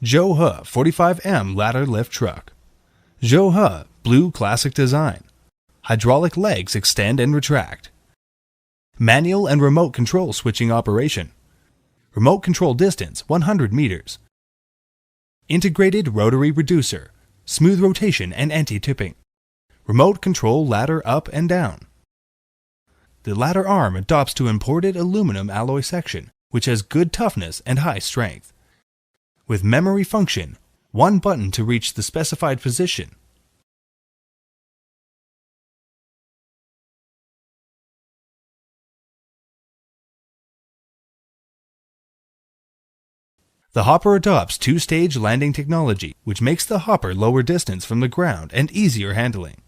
JIUHE 45M ladder lift truck. JIUHE blue classic design. Hydraulic legs extend and retract. Manual and remote control switching operation. Remote control distance 100 meters. Integrated rotary reducer, smooth rotation and anti-tipping. Remote control ladder up and down. The ladder arm adopts to imported aluminum alloy section, which has good toughness and high strength. With memory function, one button to reach the specified position. The hopper adopts two-stage landing technology, which makes the hopper lower distance from the ground and easier handling.